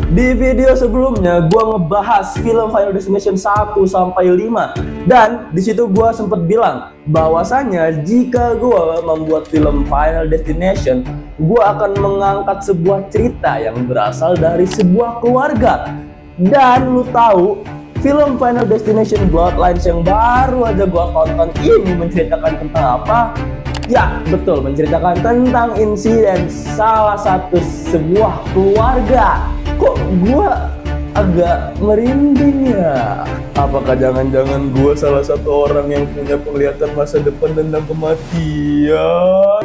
Di video sebelumnya gue ngebahas film Final Destination 1 sampai 5 dan di situ gue sempat bilang bahwasanya jika gue membuat film Final Destination, gue akan mengangkat sebuah cerita yang berasal dari sebuah keluarga. Dan lu tahu, film Final Destination Bloodlines yang baru aja gue tonton ini menceritakan tentang apa? Ya, betul, menceritakan tentang insiden salah satu sebuah keluarga. Kok gua agak merinding ya? Apakah jangan-jangan gua salah satu orang yang punya penglihatan masa depan tentang kematian?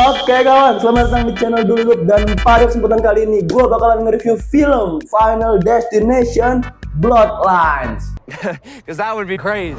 Oke kawan, selamat datang di channel Dulup, dan pada kesempatan kali ini gua bakalan nge-review film Final Destination Bloodlines. Cause that would be crazy.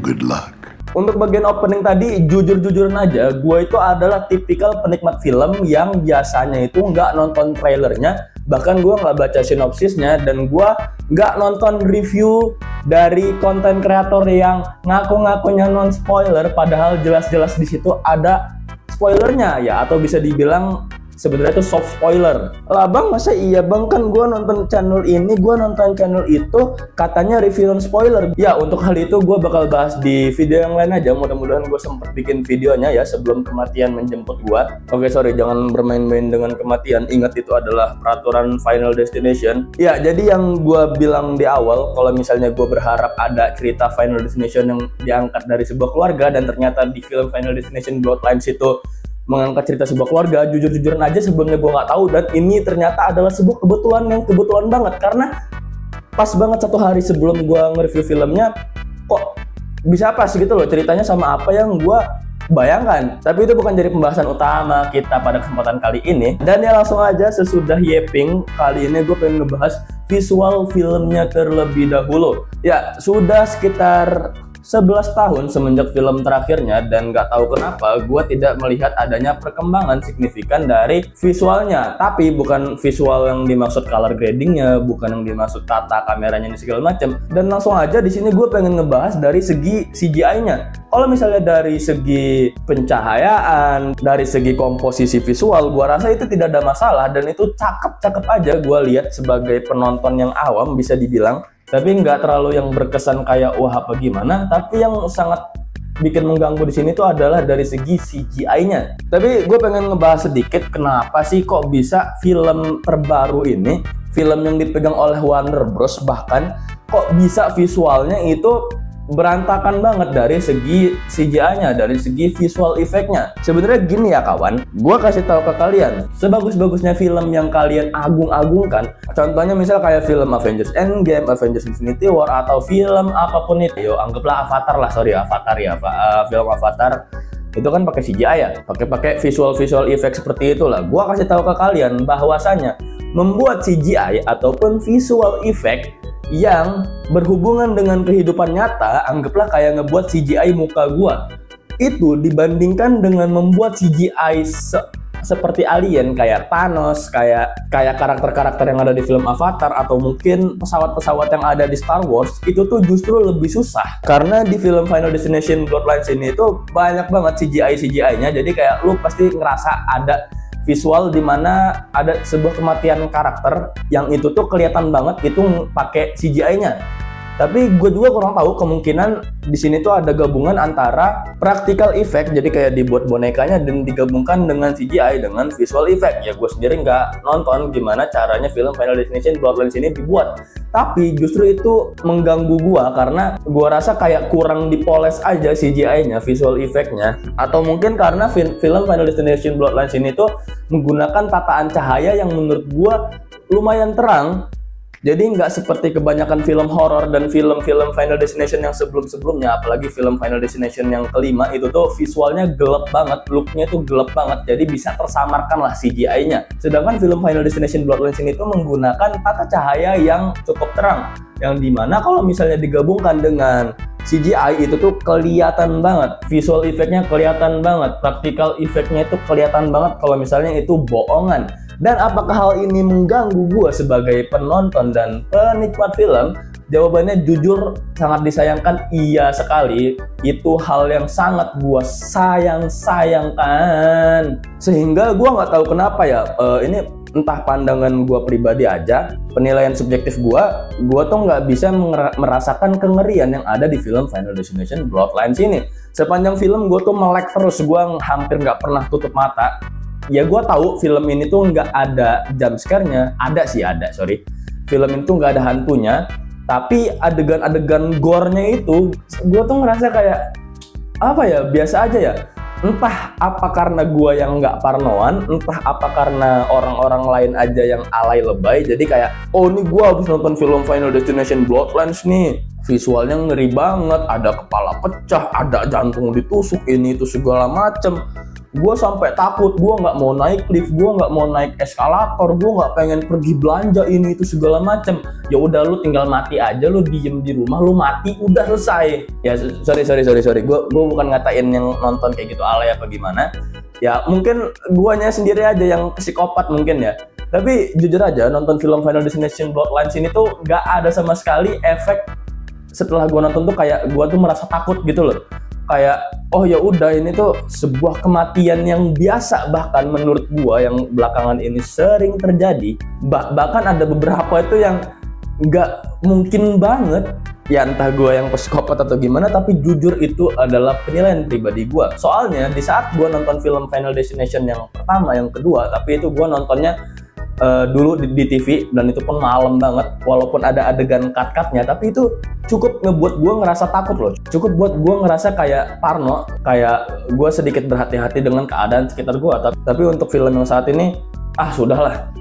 Good luck. Untuk bagian opening tadi, jujur-jujuran aja, gue itu adalah tipikal penikmat film yang biasanya itu nggak nonton trailernya, bahkan gue nggak baca sinopsisnya, dan gue nggak nonton review dari konten kreator yang ngaku-ngakunya non spoiler, padahal jelas-jelas di situ ada spoilernya ya, atau bisa dibilang sebenarnya itu soft spoiler. Lah bang, masa iya bang, kan gue nonton channel ini, gue nonton channel itu, katanya review non spoiler. Ya untuk hal itu gue bakal bahas di video yang lain aja. Mudah-mudahan gue sempet bikin videonya ya sebelum kematian menjemput gue. Oke sorry, jangan bermain-main dengan kematian. Ingat itu adalah peraturan Final Destination. Ya jadi yang gue bilang di awal, kalau misalnya gue berharap ada cerita Final Destination yang diangkat dari sebuah keluarga, dan ternyata di film Final Destination Bloodlines itu mengangkat cerita sebuah keluarga, jujur-jujuran aja sebelumnya gue nggak tahu, dan ini ternyata adalah sebuah kebetulan yang kebetulan banget, karena pas banget satu hari sebelum gue nge-review filmnya, kok bisa pas gitu loh ceritanya sama apa yang gue bayangkan. Tapi itu bukan jadi pembahasan utama kita pada kesempatan kali ini, dan ya langsung aja sesudah yeping, kali ini gue pengen ngebahas visual filmnya terlebih dahulu. Ya sudah sekitar 11 tahun semenjak film terakhirnya, dan nggak tahu kenapa gue tidak melihat adanya perkembangan signifikan dari visualnya. Tapi bukan visual yang dimaksud color gradingnya, bukan yang dimaksud tata kameranya ini segala macam. Dan langsung aja di sini gue pengen ngebahas dari segi CGI-nya. Kalau misalnya dari segi pencahayaan, dari segi komposisi visual, gue rasa itu tidak ada masalah, dan itu cakep-cakep aja gue lihat sebagai penonton yang awam bisa dibilang. Tapi nggak terlalu yang berkesan kayak wah apa gimana, tapi yang sangat bikin mengganggu di sini tuh adalah dari segi CGI-nya. Tapi gue pengen ngebahas sedikit kenapa sih kok bisa film terbaru ini, film yang dipegang oleh Warner Bros, bahkan kok bisa visualnya itu berantakan banget dari segi CGI-nya, dari segi visual effect-nya. Sebenarnya gini ya kawan, gue kasih tahu ke kalian, sebagus-bagusnya film yang kalian agung-agungkan, contohnya misal kayak film Avengers Endgame, Avengers Infinity War, atau film apapun itu, yo anggaplah Avatar lah, Avatar ya, film Avatar itu kan pakai CGI ya, pakai visual effect seperti itulah. Gue kasih tahu ke kalian bahwasanya membuat CGI ataupun visual effect yang berhubungan dengan kehidupan nyata, anggaplah kayak ngebuat CGI muka gua, itu dibandingkan dengan membuat CGI seperti alien kayak Thanos, kayak karakter-karakter yang ada di film Avatar, atau mungkin pesawat-pesawat yang ada di Star Wars, itu tuh justru lebih susah. Karena di film Final Destination Bloodlines ini itu banyak banget CGI-nya, jadi kayak lu pasti ngerasa ada visual dimana ada sebuah kematian karakter yang itu tuh kelihatan banget itu pakai CGI-nya. Tapi gue juga kurang tahu, kemungkinan di sini tuh ada gabungan antara practical effect, jadi kayak dibuat bonekanya dan digabungkan dengan CGI dengan visual effect. Ya gue sendiri nggak nonton gimana caranya film Final Destination Bloodlines ini dibuat, tapi justru itu mengganggu gue karena gue rasa kayak kurang dipoles aja CGI-nya, visual effect-nya. Atau mungkin karena film Final Destination Bloodlines ini tuh menggunakan tataan cahaya yang menurut gue lumayan terang. Jadi nggak seperti kebanyakan film horor dan film-film Final Destination yang sebelum-sebelumnya, apalagi film Final Destination yang kelima itu tuh visualnya gelap banget, looknya tuh gelap banget, jadi bisa tersamarkan lah CGI-nya. Sedangkan film Final Destination Bloodlines ini tuh menggunakan tata cahaya yang cukup terang, yang dimana kalau misalnya digabungkan dengan CGI itu tuh kelihatan banget, visual effect-nya kelihatan banget, practical effect-nya itu kelihatan banget kalau misalnya itu bohongan. Dan apakah hal ini mengganggu gue sebagai penonton dan penikmat film? Jawabannya jujur sangat disayangkan, iya sekali. Itu hal yang sangat gue sayangkan. Sehingga gue nggak tahu kenapa ya, ini entah pandangan gue pribadi aja, penilaian subjektif gue tuh nggak bisa merasakan kengerian yang ada di film Final Destination Bloodlines ini. Sepanjang film gue tuh melek terus, gue hampir nggak pernah tutup mata. Ya gue tahu film ini tuh nggak ada jump scare-nya, sorry. Film itu nggak ada hantunya, tapi adegan-adegan gore-nya itu gue tuh ngerasa kayak apa ya, biasa aja ya. Entah apa karena gue yang nggak parnoan, entah apa karena orang-orang lain aja yang alay lebay. Jadi kayak, oh ini gue habis nonton film Final Destination Bloodlines nih, visualnya ngeri banget, ada kepala pecah, ada jantung ditusuk, ini itu segala macem. Gue sampai takut, gue nggak mau naik lift, gue nggak mau naik eskalator, gue nggak pengen pergi belanja, ini itu segala macem. Ya udah, lu tinggal mati aja, lu diem di rumah, lu mati, udah selesai. Ya sorry, gue bukan ngatain yang nonton kayak gitu alay apa gimana. Ya mungkin guanya sendiri aja yang psikopat mungkin ya. Tapi jujur aja, nonton film Final Destination Bloodlines ini tuh nggak ada sama sekali efek setelah gue nonton tuh kayak gue tuh merasa takut gitu loh. Kayak, oh ya udah, ini tuh sebuah kematian yang biasa, bahkan menurut gua yang belakangan ini sering terjadi. Bahkan ada beberapa itu yang nggak mungkin banget. Ya entah gua yang psikopat atau gimana, tapi jujur itu adalah penilaian pribadi gua. Soalnya di saat gua nonton film Final Destination yang pertama, yang kedua, tapi itu gua nontonnya dulu di TV, dan itu pun malam banget, walaupun ada adegan cut-cutnya, tapi itu cukup ngebuat gue ngerasa takut loh, cukup buat gue ngerasa kayak parno, kayak gue sedikit berhati-hati dengan keadaan sekitar gue. Tapi untuk film yang saat ini, sudahlah.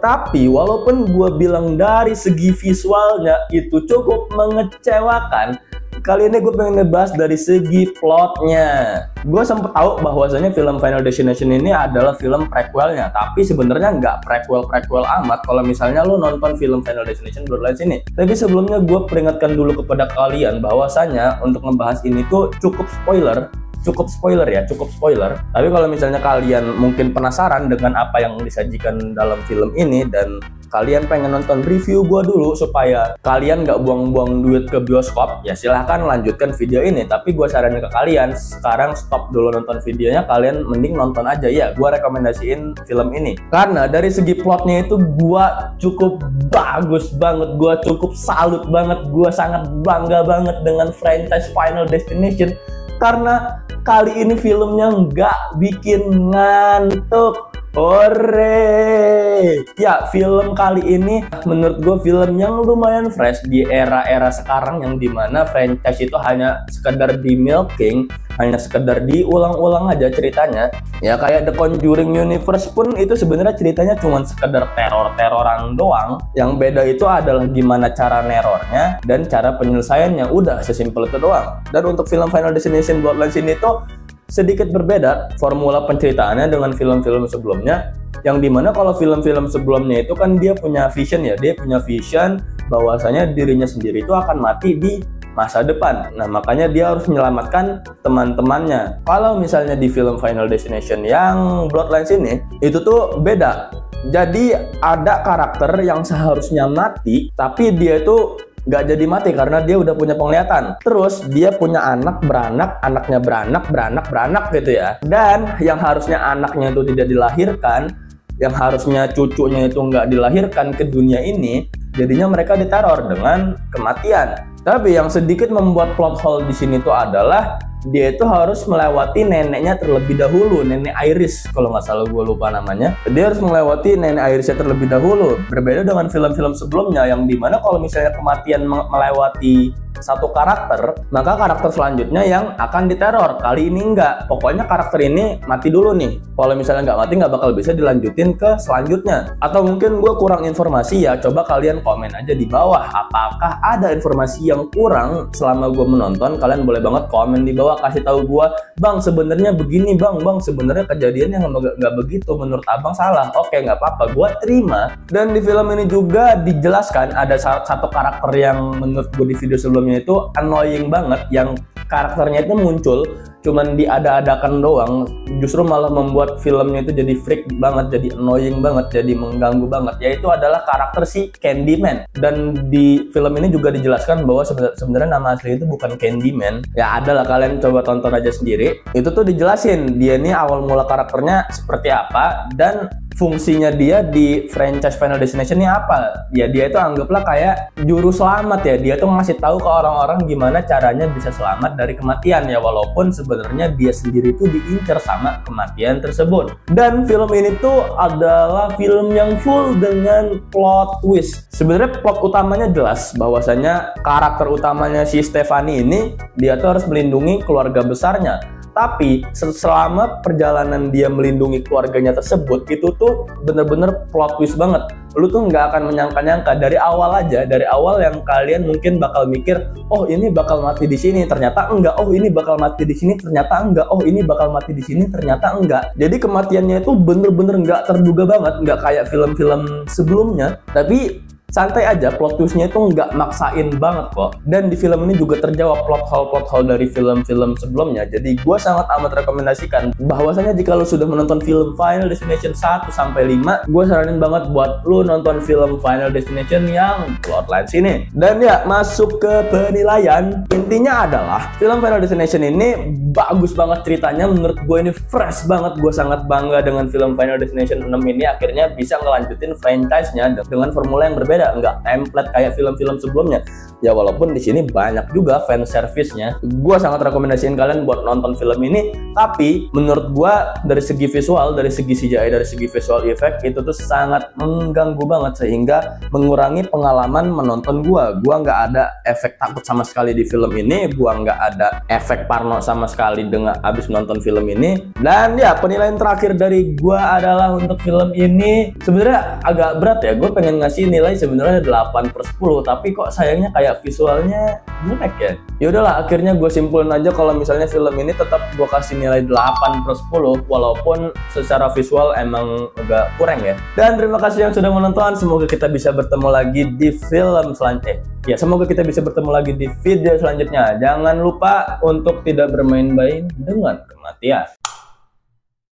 Tapi walaupun gue bilang dari segi visualnya itu cukup mengecewakan, kali ini gue pengen ngebahas dari segi plotnya. Gue sempet tahu bahwasanya film Final Destination ini adalah film prequelnya, tapi sebenarnya nggak prequel amat kalau misalnya lo nonton film Final Destination Bloodlines ini. Tapi sebelumnya gue peringatkan dulu kepada kalian bahwasanya untuk ngebahas ini tuh cukup spoiler. Tapi kalau misalnya kalian mungkin penasaran dengan apa yang disajikan dalam film ini dan kalian pengen nonton review gua dulu supaya kalian nggak buang-buang duit ke bioskop, ya silahkan lanjutkan video ini. Tapi gua saranin ke kalian, sekarang stop dulu nonton videonya, kalian mending nonton aja ya. Gua rekomendasiin film ini karena dari segi plotnya itu gua cukup bagus banget, gua cukup salut banget, gua sangat bangga banget dengan franchise Final Destination. Karena kali ini filmnya nggak bikin ngantuk. Hore! Ya, film kali ini menurut gue film yang lumayan fresh di era-era sekarang, yang dimana franchise itu hanya sekedar di milking, hanya sekedar diulang-ulang aja ceritanya. Ya kayak The Conjuring Universe pun itu sebenarnya ceritanya cuma sekedar teror-teroran doang. Yang beda itu adalah gimana cara nerornya dan cara penyelesaiannya. Udah sesimpel itu doang. Dan untuk film Final Destination Bloodlines ini tuh sedikit berbeda formula penceritaannya dengan film-film sebelumnya, yang dimana kalau film-film sebelumnya itu kan dia punya vision ya, dia punya vision bahwasanya dirinya sendiri itu akan mati di masa depan. Nah makanya dia harus menyelamatkan teman-temannya. Kalau misalnya di film Final Destination yang Bloodlines ini itu tuh beda. Jadi ada karakter yang seharusnya mati, tapi dia itu nggak jadi mati karena dia udah punya penglihatan. Terus dia punya anak beranak, anaknya beranak gitu ya. Dan yang harusnya anaknya itu tidak dilahirkan, yang harusnya cucunya itu nggak dilahirkan ke dunia ini, jadinya mereka diteror dengan kematian. Tapi yang sedikit membuat plot hole di sini tuh adalah dia itu harus melewati neneknya terlebih dahulu, nenek Iris kalau nggak salah, gue lupa namanya. Dia harus melewati nenek Irisnya terlebih dahulu. Berbeda dengan film-film sebelumnya yang dimana kalau misalnya kematian melewati satu karakter, maka karakter selanjutnya yang akan diteror. Kali ini enggak, pokoknya karakter ini mati dulu nih. Kalau misalnya nggak mati, nggak bakal bisa dilanjutin ke selanjutnya. Atau mungkin gue kurang informasi ya, coba kalian komen aja di bawah apakah ada informasi yang kurang selama gue menonton. Kalian boleh banget komen di bawah, kasih tahu gue, bang sebenarnya begini, bang sebenarnya kejadiannya nggak begitu, menurut abang salah. Oke, nggak apa-apa, gue terima. Dan di film ini juga dijelaskan ada satu karakter yang menurut gue di video sebelumnya itu annoying banget, yang karakternya itu muncul cuman diada-adakan doang, justru malah membuat filmnya itu jadi freak banget, jadi annoying banget, jadi mengganggu banget, yaitu adalah karakter si Candyman. Dan di film ini juga dijelaskan bahwa sebenarnya nama asli itu bukan Candyman. Ya adalah, kalian coba tonton aja sendiri. Itu tuh dijelasin dia ini awal mula karakternya seperti apa dan fungsinya dia di franchise Final Destination ini apa. Ya dia itu anggaplah kayak juru selamat ya. Dia tuh ngasih tahu ke orang-orang gimana caranya bisa selamat dari kematian ya, walaupun sebenarnya dia sendiri tuh diincar sama kematian tersebut. Dan film ini tuh adalah film yang full dengan plot twist. Sebenarnya plot utamanya jelas bahwasanya karakter utamanya si Stephanie ini dia tuh harus melindungi keluarga besarnya. Tapi selama perjalanan dia melindungi keluarganya tersebut, itu tuh bener-bener plot twist banget. Lu tuh nggak akan menyangka-nyangka dari awal aja, dari awal yang kalian mungkin bakal mikir, oh ini bakal mati di sini, ternyata enggak. Oh ini bakal mati di sini, ternyata enggak. Oh ini bakal mati di sini, ternyata enggak. Jadi kematiannya itu bener-bener nggak terduga banget, nggak kayak film-film sebelumnya. Tapi santai aja, plot twistnya itu nggak maksain banget kok. Dan di film ini juga terjawab plot hole dari film-film sebelumnya. Jadi gue sangat amat rekomendasikan bahwasanya jika lo sudah menonton film Final Destination 1-5, gue saranin banget buat lo nonton film Final Destination yang Bloodlines ini. Dan ya, masuk ke penilaian. Intinya adalah film Final Destination ini bagus banget ceritanya. Menurut gue ini fresh banget. Gue sangat bangga dengan film Final Destination 6 ini akhirnya bisa ngelanjutin franchise-nya dengan formula yang berbeda, nggak template kayak film-film sebelumnya. Ya walaupun di sini banyak juga fan service-nya. Gue sangat rekomendasiin kalian buat nonton film ini. Tapi menurut gue dari segi visual, dari segi CGI, dari segi visual effect itu tuh sangat mengganggu banget sehingga mengurangi pengalaman menonton gue. Gue nggak ada efek takut sama sekali di film ini. Gue nggak ada efek parno sama sekali dengan abis nonton film ini. Dan ya penilaian terakhir dari gue adalah untuk film ini sebenarnya agak berat ya. Gue pengen ngasih nilai sebenarnya 8/10, tapi kok sayangnya kayak visualnya jelek ya. Yaudahlah, akhirnya gue simpulin aja kalau misalnya film ini tetap gue kasih nilai 8/10 walaupun secara visual emang agak kurang ya. Dan terima kasih yang sudah menonton. Semoga kita bisa bertemu lagi di film selanjutnya. Ya, semoga kita bisa bertemu lagi di video selanjutnya. Jangan lupa untuk tidak bermain-main dengan kematian.